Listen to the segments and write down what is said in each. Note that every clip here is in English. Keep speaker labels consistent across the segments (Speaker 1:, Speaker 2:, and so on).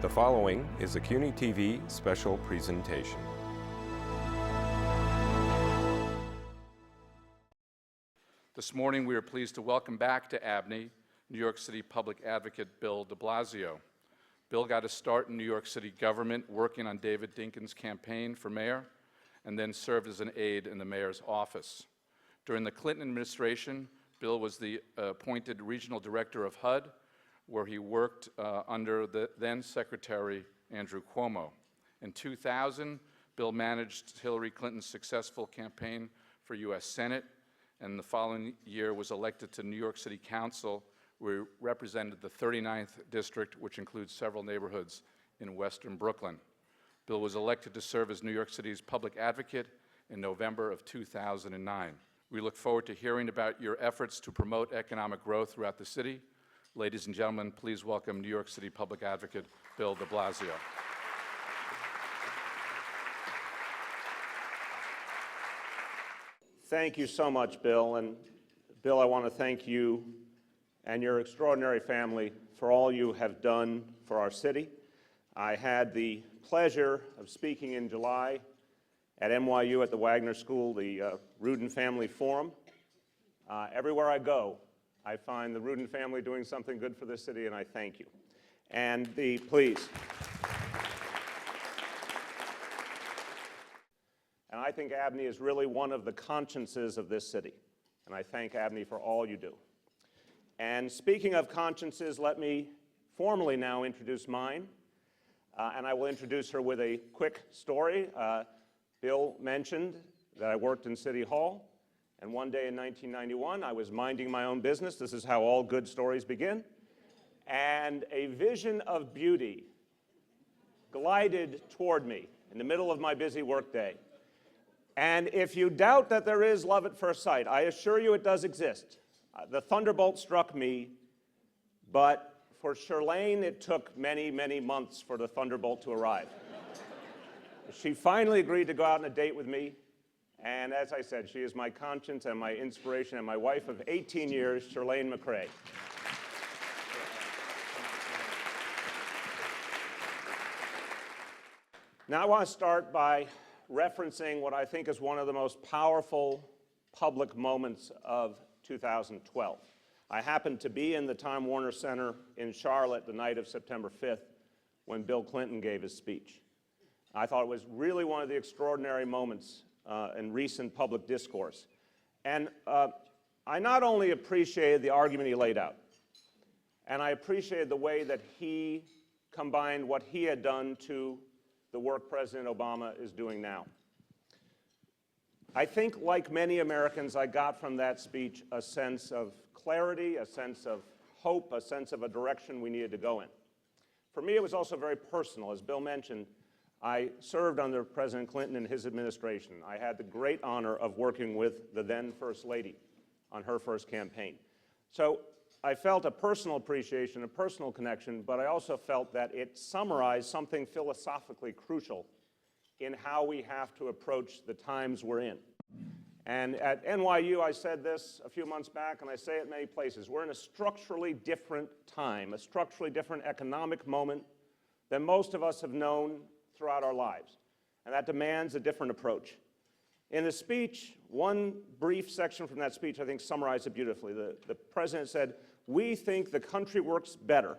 Speaker 1: The following is a CUNY TV special presentation.
Speaker 2: This morning, we are pleased to welcome back to ABNY New York City Public Advocate Bill deBlasio. Bill got a start in New York City government working on David Dinkins' campaign for mayor, and then served as an aide in the mayor's office. During the Clinton administration, Bill was the appointed regional director of HUD, where he worked under the then Secretary Andrew Cuomo. In 2000, Bill managed Hillary Clinton's successful campaign for U.S. Senate, and the following year was elected to New York City Council, where he represented the 39th district, which includes several neighborhoods in western Brooklyn. Bill was elected to serve as New York City's public advocate in November of 2009. We look forward to hearing about your efforts to promote economic growth throughout the city. Ladies and gentlemen, please welcome New York City Public Advocate Bill deBlasio.
Speaker 3: Thank you so much, Bill. And Bill, I want to thank you and your extraordinary family for all you have done for our city. I had the pleasure of speaking in July at NYU at the Wagner School, the Rudin Family Forum. Everywhere I go, I find the Rudin family doing something good for this city, and I thank you. And please. And I think ABNY is really one of the consciences of this city, and I thank ABNY for all you do. And speaking of consciences, let me formally now introduce mine, and I will introduce her with a quick story. Bill mentioned that I worked in City Hall. And one day in 1991, I was minding my own business. This is how all good stories begin. And a vision of beauty glided toward me in the middle of my busy workday. And if you doubt that there is love at first sight, I assure you it does exist. The thunderbolt struck me, but for Shirlane, it took many, many months for the thunderbolt to arrive. She finally agreed to go out on a date with me. And as I said, she is my conscience and my inspiration and my wife of 18 years, Shirlane McCrae. Now I want to start by referencing what I think is one of the most powerful public moments of 2012. I happened to be in the Time Warner Center in Charlotte the night of September 5th when Bill Clinton gave his speech. I thought it was really one of the extraordinary moments in recent public discourse. And I not only appreciated the argument he laid out, and I appreciated the way that he combined what he had done to the work President Obama is doing now. I think, like many Americans, I got from that speech a sense of clarity, a sense of hope, a sense of a direction we needed to go in. For me, it was also very personal. As Bill mentioned, I served under President Clinton and his administration. I had the great honor of working with the then First Lady on her first campaign. So I felt a personal appreciation, a personal connection, but I also felt that it summarized something philosophically crucial in how we have to approach the times we're in. And at NYU, I said this a few months back, and I say it many places. We're in a structurally different time, a structurally different economic moment than most of us have known throughout our lives, and that demands a different approach. In the speech, one brief section from that speech I think summarized it beautifully. The president said, "We think the country works better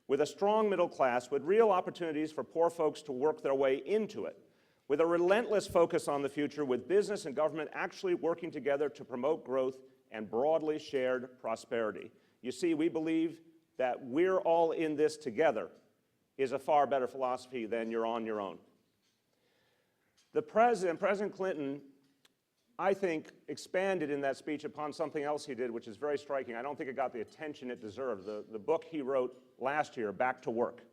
Speaker 3: with a strong middle class, with real opportunities for poor folks to work their way into it, with a relentless focus on the future, with business and government actually working together to promote growth and broadly shared prosperity. You see, we believe that we're all in this together is a far better philosophy than you're on your own." President Clinton, I think, expanded in that speech upon something else he did, which is very striking. I don't think it got the attention it deserved. The book he wrote last year, Back to Work,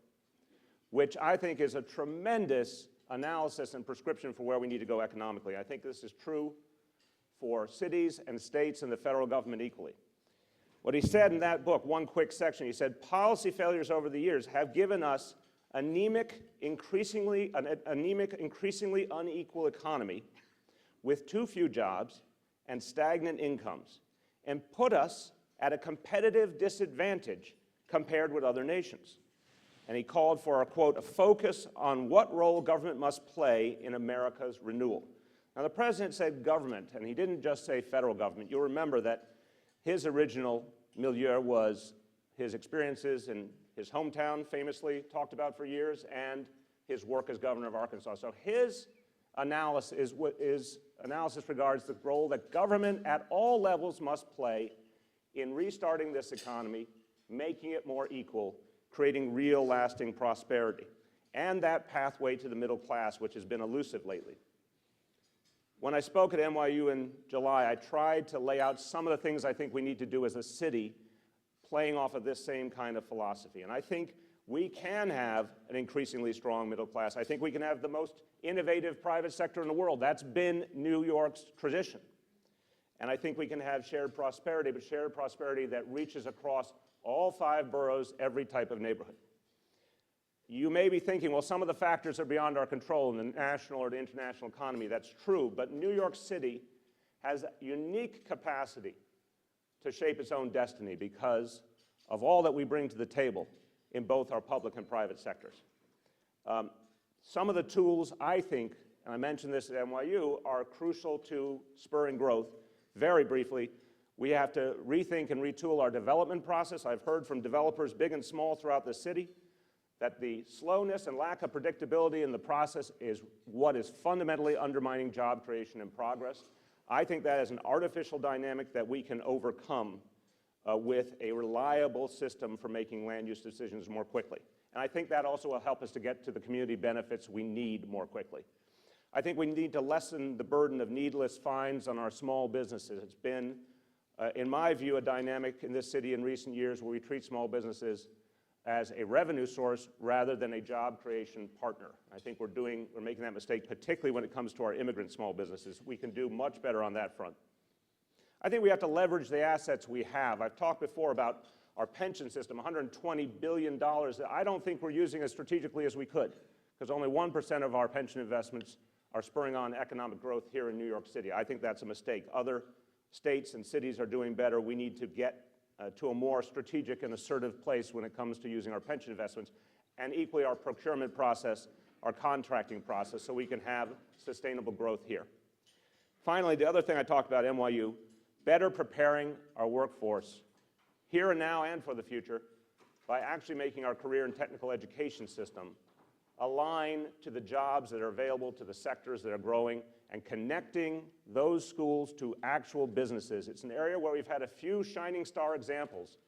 Speaker 3: which I think is a tremendous analysis and prescription for where we need to go economically. I think this is true for cities and states and the federal government equally. What he said in that book, one quick section, he said, "Policy failures over the years have given us anemic, increasingly unequal economy with too few jobs and stagnant incomes, and put us at a competitive disadvantage compared with other nations. and he called for, quote, a focus on what role government must play in America's renewal. Now, the president said government, and he didn't just say federal government. You'll remember that his original milieu was his experiences in his hometown, famously talked about for years, and his work as governor of Arkansas. So his analysis regards the role that government at all levels must play in restarting this economy, making it more equal, creating real lasting prosperity, and that pathway to the middle class, which has been elusive lately. When I spoke at NYU in July, I tried to lay out some of the things I think we need to do as a city playing off of this same kind of philosophy. And I think we can have an increasingly strong middle class. I think we can have the most innovative private sector in the world. That's been New York's tradition. And I think we can have shared prosperity, but shared prosperity that reaches across all 5 boroughs, every type of neighborhood. You may be thinking, well, some of the factors are beyond our control in the national or the international economy. That's true, but New York City has a unique capacity to shape its own destiny because of all that we bring to the table in both our public and private sectors. Some of the tools, I think, and I mentioned this at NYU, are crucial to spurring growth. Very briefly, we have to rethink and retool our development process. I've heard from developers big and small throughout the city that the slowness and lack of predictability in the process is what is fundamentally undermining job creation and progress. I think that is an artificial dynamic that we can overcome with a reliable system for making land use decisions more quickly. And I think that also will help us to get to the community benefits we need more quickly. I think we need to lessen the burden of needless fines on our small businesses. It's been, in my view, a dynamic in this city in recent years where we treat small businesses as a revenue source rather than a job creation partner. I think we're making that mistake, particularly when it comes to our immigrant small businesses. We can do much better on that front. I think we have to leverage the assets we have. I've talked before about our pension system, $120 billion that I don't think we're using as strategically as we could, because only 1% of our pension investments are spurring on economic growth here in New York City. I think that's a mistake. Other states and cities are doing better. We need to get to a more strategic and assertive place when it comes to using our pension investments, and equally our procurement process, our contracting process, so we can have sustainable growth here. Finally, the other thing I talked about at NYU, better preparing our workforce here and now and for the future by actually making our career and technical education system align to the jobs that are available, to the sectors that are growing, and connecting those schools to actual businesses. It's an area where we've had a few shining star examples,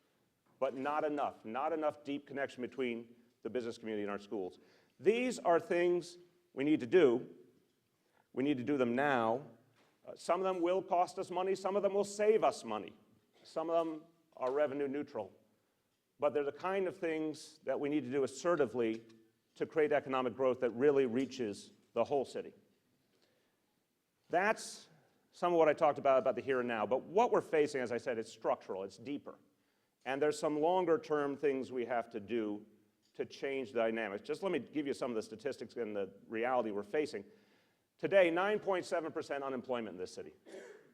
Speaker 3: but not enough deep connection between the business community and our schools. These are things we need to do. We need to do them now. Some of them will cost us money, some of them will save us money. Some of them are revenue neutral. But they're the kind of things that we need to do assertively to create economic growth that really reaches the whole city. That's some of what I talked about the here and now. But what we're facing, as I said, it's structural, it's deeper. And there's some longer-term things we have to do to change the dynamics. Just let me give you some of the statistics and the reality we're facing. Today, 9.7% unemployment in this city.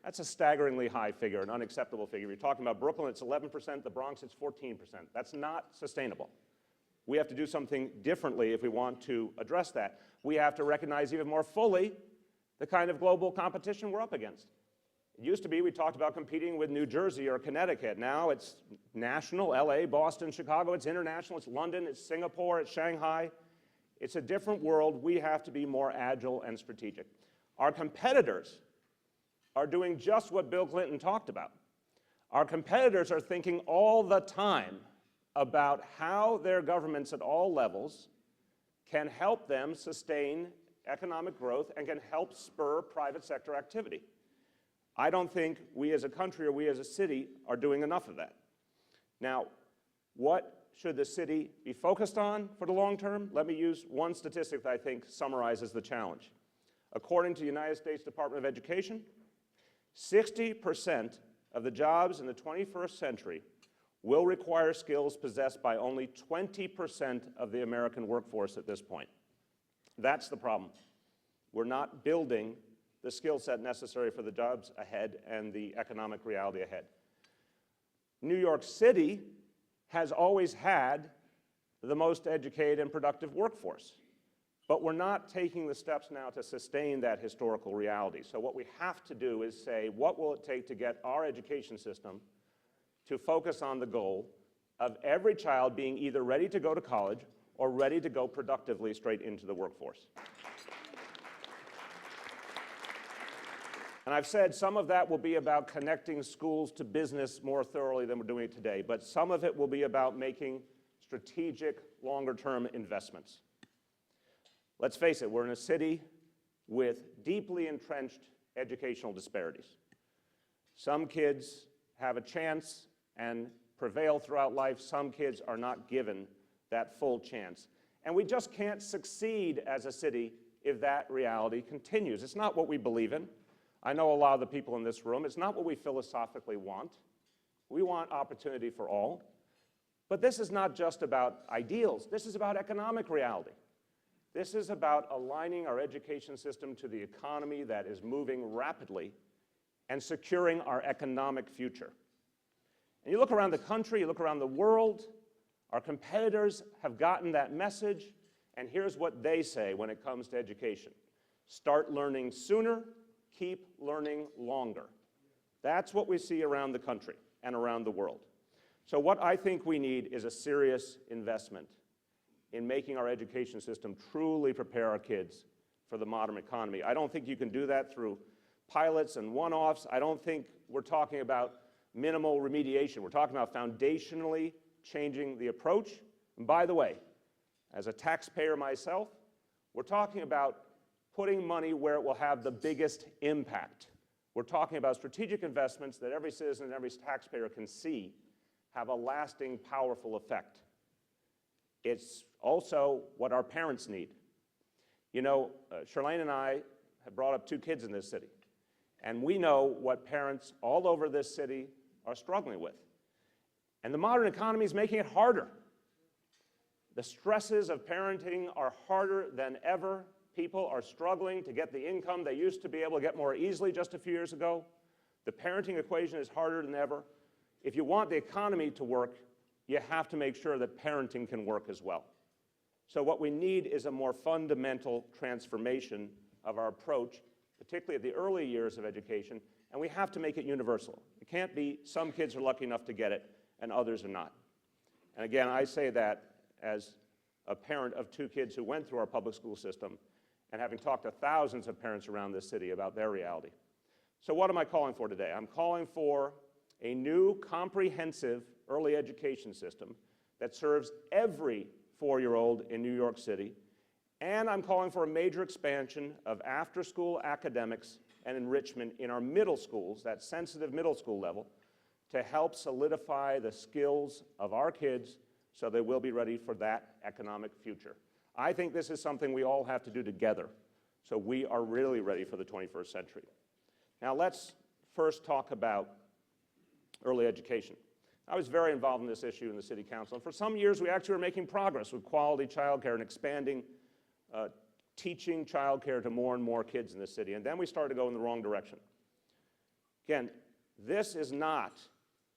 Speaker 3: That's a staggeringly high figure, an unacceptable figure. You're talking about Brooklyn, it's 11%, the Bronx, it's 14%. That's not sustainable. We have to do something differently if we want to address that. We have to recognize even more fully the kind of global competition we're up against. It used to be we talked about competing with New Jersey or Connecticut. Now it's national, LA, Boston, Chicago. It's international, it's London, it's Singapore, it's Shanghai. It's a different world. We have to be more agile and strategic. Our competitors are doing just what Bill Clinton talked about. Our competitors are thinking all the time about how their governments at all levels can help them sustain economic growth and can help spur private sector activity. I don't think we as a country or we as a city are doing enough of that. Now, what should the city be focused on for the long term? Let me use one statistic that I think summarizes the challenge. According to the United States Department of Education, 60% of the jobs in the 21st century will require skills possessed by only 20% of the American workforce at this point. That's the problem. We're not building the skill set necessary for the jobs ahead and the economic reality ahead. New York City has always had the most educated and productive workforce. But we're not taking the steps now to sustain that historical reality. So what we have to do is say, what will it take to get our education system to focus on the goal of every child being either ready to go to college or ready to go productively straight into the workforce? And I've said some of that will be about connecting schools to business more thoroughly than we're doing it today, but some of it will be about making strategic, longer-term investments. Let's face it, we're in a city with deeply entrenched educational disparities. Some kids have a chance and prevail throughout life. Some kids are not given that full chance. And we just can't succeed as a city if that reality continues. It's not what we believe in. I know a lot of the people in this room. It's not what we philosophically want. We want opportunity for all. But this is not just about ideals. This is about economic reality. This is about aligning our education system to the economy that is moving rapidly and securing our economic future. And you look around the country, you look around the world, our competitors have gotten that message, and here's what they say when it comes to education. Start learning sooner, keep learning longer. That's what we see around the country and around the world. So what I think we need is a serious investment in making our education system truly prepare our kids for the modern economy. I don't think you can do that through pilots and one-offs. I don't think we're talking about minimal remediation. We're talking about foundationally changing the approach. And by the way, as a taxpayer myself, we're talking about putting money where it will have the biggest impact. We're talking about strategic investments that every citizen and every taxpayer can see have a lasting, powerful effect. It's also what our parents need. You know, Charlene and I have brought up 2 kids in this city, and we know what parents all over this city are struggling with. And the modern economy is making it harder. The stresses of parenting are harder than ever. People are struggling to get the income they used to be able to get more easily just a few years ago. The parenting equation is harder than ever. If you want the economy to work, you have to make sure that parenting can work as well. So what we need is a more fundamental transformation of our approach, particularly at the early years of education, and we have to make it universal. It can't be some kids are lucky enough to get it and others are not. And again, I say that as a parent of 2 kids who went through our public school system and having talked to thousands of parents around this city about their reality. So what am I calling for today? I'm calling for a new comprehensive early education system that serves every 4-year-old in New York City, and I'm calling for a major expansion of after-school academics and enrichment in our middle schools, that sensitive middle school level, to help solidify the skills of our kids so they will be ready for that economic future. I think this is something we all have to do together so we are really ready for the 21st century. Now let's first talk about early education. I was very involved in this issue in the City Council, and for some years we actually were making progress with quality childcare and expanding teaching childcare to more and more kids in the city, and then we started to go in the wrong direction. Again, this is not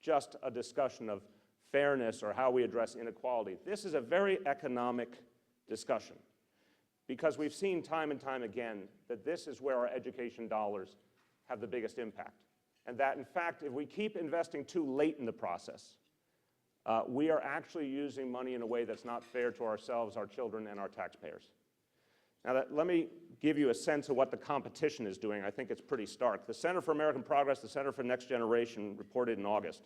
Speaker 3: just a discussion of fairness or how we address inequality. This is a very economic discussion because we've seen time and time again that this is where our education dollars have the biggest impact. And that, in fact, if we keep investing too late in the process, we are actually using money in a way that's not fair to ourselves, our children, and our taxpayers. Now, let me give you a sense of what the competition is doing. I think it's pretty stark. The Center for American Progress, the Center for Next Generation, reported in August.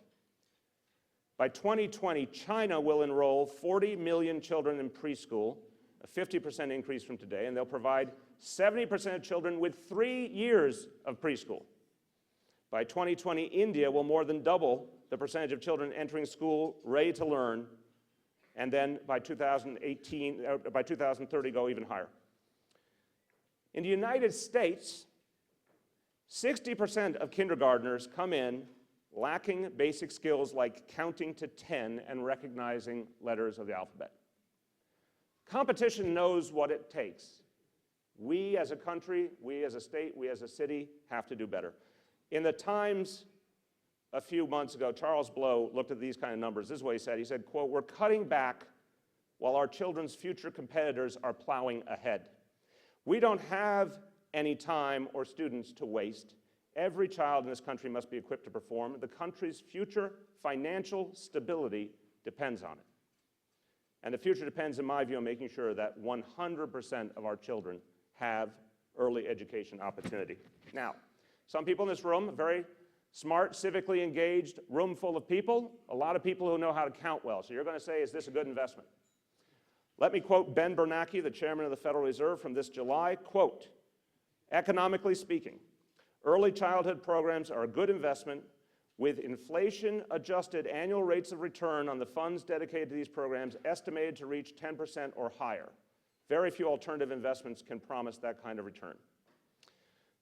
Speaker 3: By 2020, China will enroll 40 million children in preschool, a 50% increase from today, and they'll provide 70% of children with 3 years of preschool. By 2020, India will more than double the percentage of children entering school ready to learn, and then by 2030 go even higher. In the United States, 60% of kindergartners come in lacking basic skills like counting to 10 and recognizing letters of the alphabet. Competition knows what it takes. We as a country, we as a state, we as a city have to do better. In the Times a few months ago, Charles Blow looked at these kind of numbers. This is what he said. He said, quote, "We're cutting back while our children's future competitors are plowing ahead. We don't have any time or students to waste. Every child in this country must be equipped to perform. The country's future financial stability depends on it. And the future depends, in my view, on making sure that 100% of our children have early education opportunity. Now, some people in this room, a very smart, civically engaged room full of people, a lot of people who know how to count well. So you're going to say, is this a good investment? Let me quote Ben Bernanke, the chairman of the Federal Reserve, from this July, quote, "Economically speaking, early childhood programs are a good investment with inflation-adjusted annual rates of return on the funds dedicated to these programs estimated to reach 10% or higher. Very few alternative investments can promise that kind of return."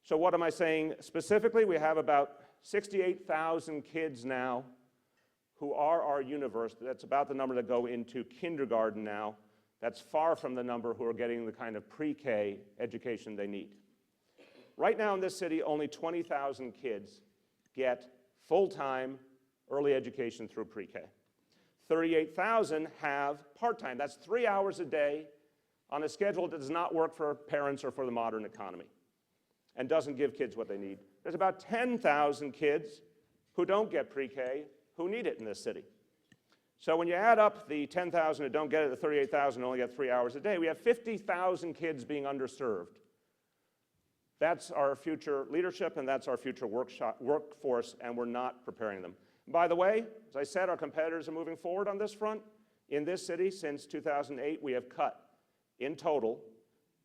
Speaker 3: So what am I saying specifically? We have about 68,000 kids now who are our universe. That's about the number that go into kindergarten now. That's far from the number who are getting the kind of pre-K education they need. Right now in this city, only 20,000 kids get full-time early education through pre-K. 38,000 have part-time. That's 3 hours a day on a schedule that does not work for parents or for the modern economy and doesn't give kids what they need. There's about 10,000 kids who don't get pre-K who need it in this city. So when you add up the 10,000 who don't get it, the 38,000 who only get 3 hours a day, we have 50,000 kids being underserved. That's our future leadership, and that's our future workforce, and we're not preparing them. By the way, as I said, our competitors are moving forward on this front. In this city, since 2008, we have cut, in total,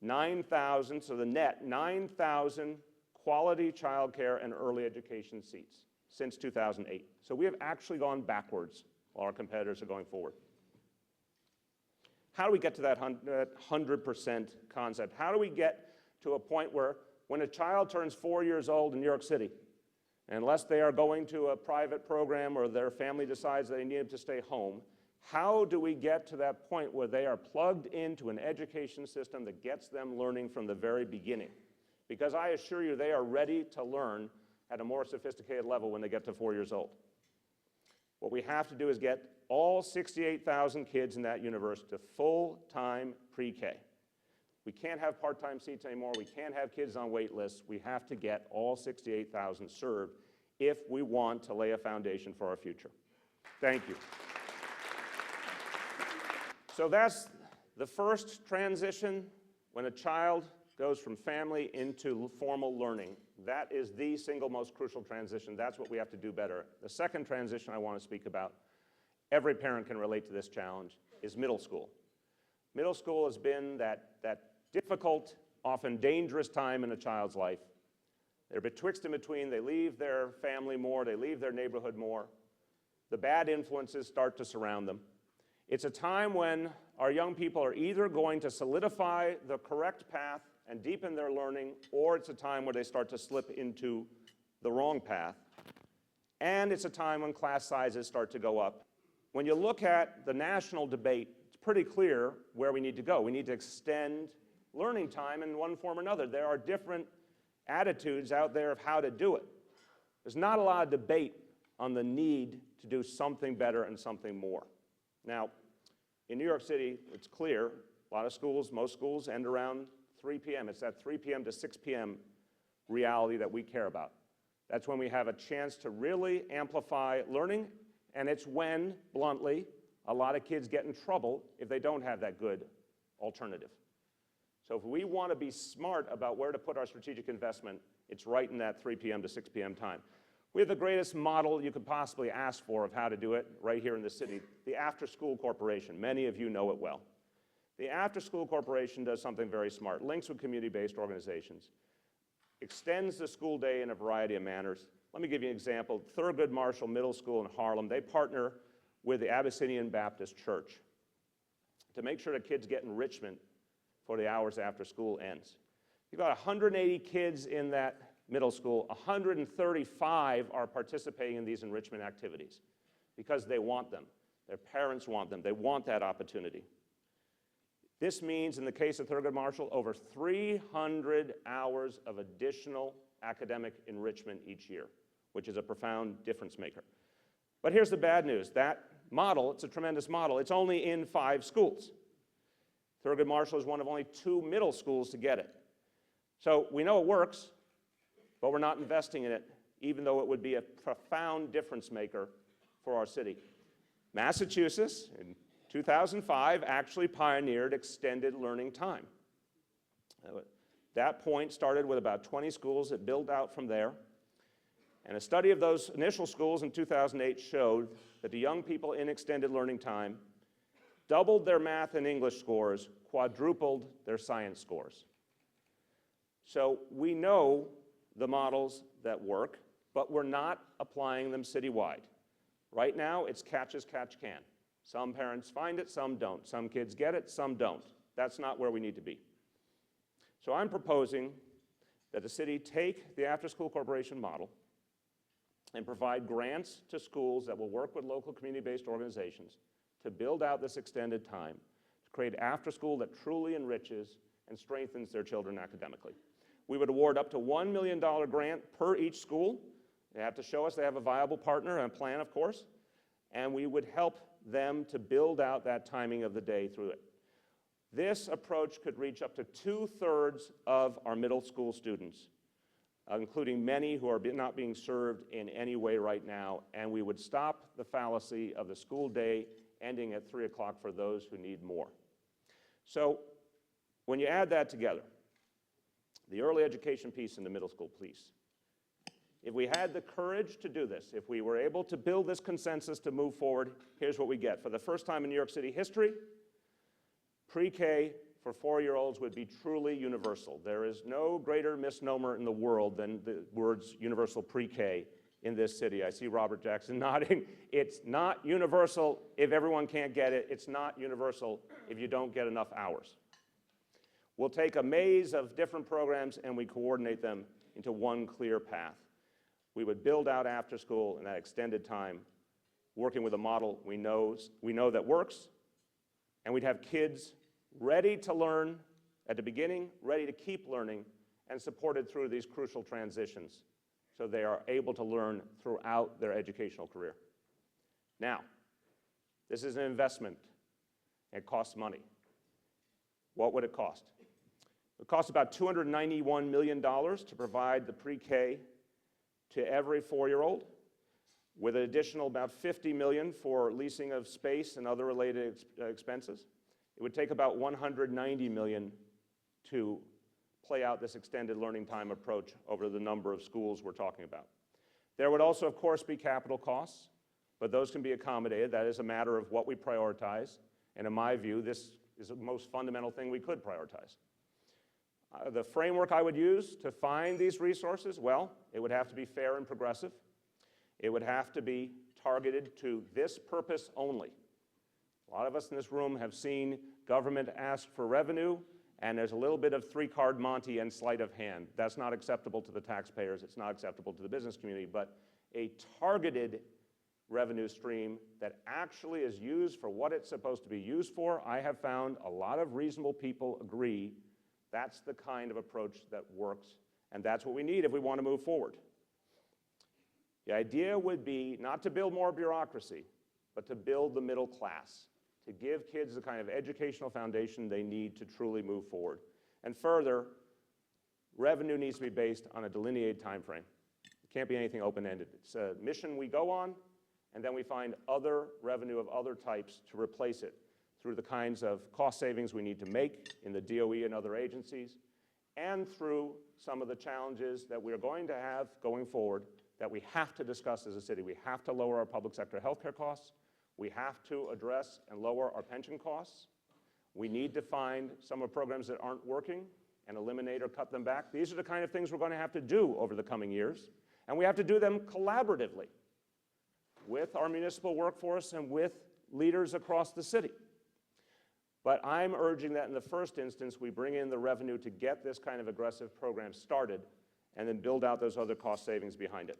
Speaker 3: 9,000, so the net, 9,000 quality childcare and early education seats since 2008. So we have actually gone backwards while our competitors are going forward. How do we get to that 100% concept? How do we get to a point where when a child turns 4 years old in New York City, unless they are going to a private program or their family decides they need to stay home, how do we get to that point where they are plugged into an education system that gets them learning from the very beginning? Because I assure you they are ready to learn at a more sophisticated level when they get to 4 years old. What we have to do is get all 68,000 kids in that universe to full-time pre-K. We can't have part-time seats anymore. We can't have kids on wait lists. We have to get all 68,000 served if we want to lay a foundation for our future. Thank you. So that's the first transition when a child goes from family into formal learning. That is the single most crucial transition. That's what we have to do better. The second transition I want to speak about, every parent can relate to this challenge, is middle school. Middle school has been that difficult, often dangerous time in a child's life. They're betwixt and between. They leave their family more. They leave their neighborhood more. The bad influences start to surround them. It's a time when our young people are either going to solidify the correct path and deepen their learning, or it's a time where they start to slip into the wrong path. And it's a time when class sizes start to go up. When you look at the national debate, it's pretty clear where we need to go. We need to extend learning time in one form or another. There are different attitudes out there of how to do it. There's not a lot of debate on the need to do something better and something more. Now, in New York City, it's clear, a lot of schools, most schools end around 3 p.m. It's that 3 p.m. to 6 p.m. reality that we care about. That's when we have a chance to really amplify learning, and it's when, bluntly, a lot of kids get in trouble if they don't have that good alternative. So if we want to be smart about where to put our strategic investment, it's right in that 3 p.m. to 6 p.m. time. We have the greatest model you could possibly ask for of how to do it right here in the city, the After School Corporation. Many of you know it well. The After School Corporation does something very smart, links with community-based organizations, extends the school day in a variety of manners. Let me give you an example. Thurgood Marshall Middle School in Harlem, they partner with the Abyssinian Baptist Church to make sure that kids get enrichment for the hours after school ends. You've got 180 kids in that middle school. 135 are participating in these enrichment activities because they want them. Their parents want them. They want that opportunity. This means, in the case of Thurgood Marshall, over 300 hours of additional academic enrichment each year, which is a profound difference maker. But here's the bad news. That model, it's a tremendous model. It's only in 5 schools. Thurgood Marshall is one of only 2 middle schools to get it. So we know it works, but we're not investing in it, even though it would be a profound difference maker for our city. Massachusetts, in 2005, actually pioneered extended learning time. That point started with about 20 schools that built out from there. And a study of those initial schools in 2008 showed that the young people in extended learning time doubled their math and English scores, quadrupled their science scores. So we know the models that work, but we're not applying them citywide. Right now, it's catch as catch can. Some parents find it, some don't. Some kids get it, some don't. That's not where we need to be. So I'm proposing that the city take the after-school corporation model and provide grants to schools that will work with local community-based organizations to build out this extended time, to create after-school that truly enriches and strengthens their children academically. We would award up to $1 million grant per each school. They have to show us they have a viable partner and a plan, of course, and we would help them to build out that timing of the day through it. This approach could reach up to 2/3 of our middle school students, including many who are not being served in any way right now, and we would stop the fallacy of the school day ending at 3 o'clock for those who need more. So when you add that together, the early education piece and the middle school piece, if we had the courage to do this, if we were able to build this consensus to move forward, here's what we get. For the first time in New York City history, pre-K for 4-year-olds would be truly universal. There is no greater misnomer in the world than the words universal pre-K in this city. I see Robert Jackson nodding. It's not universal if everyone can't get it. It's not universal if you don't get enough hours. We'll take a maze of different programs and we coordinate them into one clear path. We would build out after school in that extended time, working with a model we know that works, and we'd have kids ready to learn at the beginning, ready to keep learning, and supported through these crucial transitions so they are able to learn throughout their educational career. Now, this is an investment. It costs money. What would it cost? It would cost about $291 million to provide the pre-K to every 4-year-old, with an additional about $50 million for leasing of space and other related expenses. It would take about $190 million to play out this extended learning time approach over the number of schools we're talking about. There would also, of course, be capital costs, but those can be accommodated. That is a matter of what we prioritize, and in my view, this is the most fundamental thing we could prioritize. The framework I would use to find these resources, well, it would have to be fair and progressive. It would have to be targeted to this purpose only. A lot of us in this room have seen government ask for revenue, and there's a little bit of three-card Monte and sleight of hand. That's not acceptable to the taxpayers. It's not acceptable to the business community, but a targeted revenue stream that actually is used for what it's supposed to be used for, I have found a lot of reasonable people agree that's the kind of approach that works, and that's what we need if we want to move forward. The idea would be not to build more bureaucracy, but to build the middle class, to give kids the kind of educational foundation they need to truly move forward. And further, revenue needs to be based on a delineated time frame. It can't be anything open-ended. It's a mission we go on, and then we find other revenue of other types to replace it through the kinds of cost savings we need to make in the DOE and other agencies, and through some of the challenges that we're going to have going forward that we have to discuss as a city. We have to lower our public sector healthcare costs. We have to address and lower our pension costs. We need to find some of the programs that aren't working and eliminate or cut them back. These are the kind of things we're going to have to do over the coming years, and we have to do them collaboratively with our municipal workforce and with leaders across the city. But I'm urging that in the first instance, we bring in the revenue to get this kind of aggressive program started and then build out those other cost savings behind it.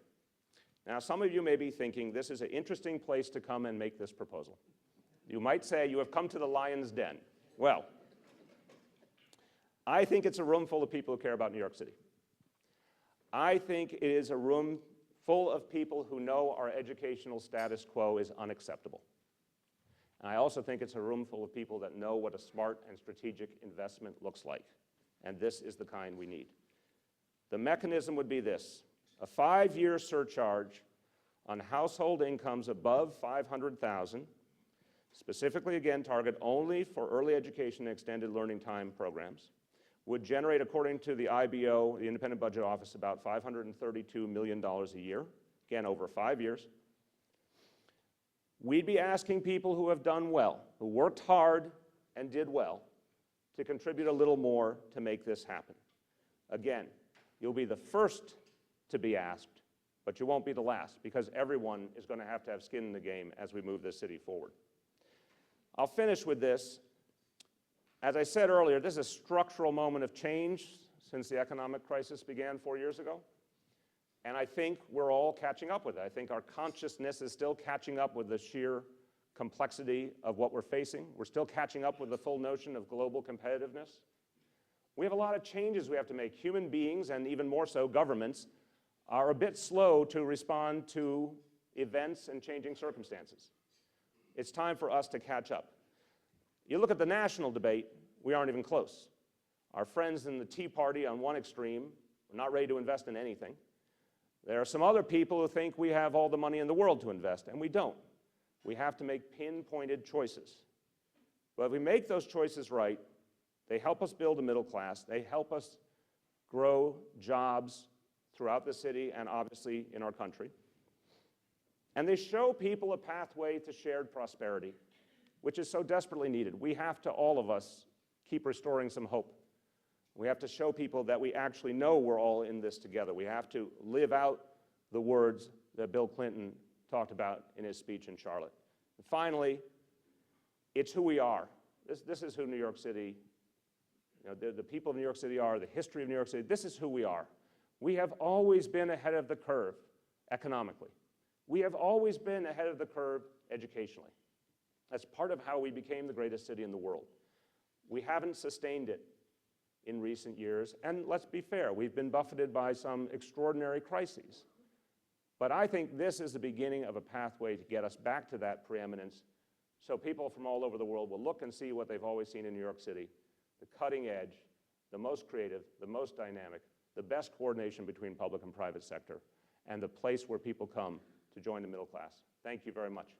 Speaker 3: Now, some of you may be thinking this is an interesting place to come and make this proposal. You might say you have come to the lion's den. Well, I think it's a room full of people who care about New York City. I think it is a room full of people who know our educational status quo is unacceptable. And I also think it's a room full of people that know what a smart and strategic investment looks like. And this is the kind we need. The mechanism would be this: a 5-year surcharge on household incomes above $500,000, specifically, again, target only for early education and extended learning time programs, would generate, according to the IBO, the Independent Budget Office, about $532 million a year, again, over 5 years. We'd be asking people who have done well, who worked hard and did well, to contribute a little more to make this happen. Again, you'll be the first to be asked, but you won't be the last, because everyone is going to have skin in the game as we move this city forward. I'll finish with this. As I said earlier, this is a structural moment of change since the economic crisis began 4 years ago. And I think we're all catching up with it. I think our consciousness is still catching up with the sheer complexity of what we're facing. We're still catching up with the full notion of global competitiveness. We have a lot of changes we have to make. Human beings, and even more so governments, are a bit slow to respond to events and changing circumstances. It's time for us to catch up. You look at the national debate, we aren't even close. Our friends in the Tea Party on one extreme are not ready to invest in anything. There are some other people who think we have all the money in the world to invest, and we don't. We have to make pinpointed choices. But if we make those choices right, they help us build a middle class, they help us grow jobs throughout the city and obviously in our country. And they show people a pathway to shared prosperity, which is so desperately needed. We have to, all of us, keep restoring some hope. We have to show people that we actually know we're all in this together. We have to live out the words that Bill Clinton talked about in his speech in Charlotte. And finally, it's who we are. This is who New York City, the people of New York City are, the history of New York City. This is who we are. We have always been ahead of the curve economically. We have always been ahead of the curve educationally. That's part of how we became the greatest city in the world. We haven't sustained it in recent years, and let's be fair, we've been buffeted by some extraordinary crises. But I think this is the beginning of a pathway to get us back to that preeminence, so people from all over the world will look and see what they've always seen in New York City: the cutting edge, the most creative, the most dynamic, the best coordination between public and private sector, and the place where people come to join the middle class. Thank you very much.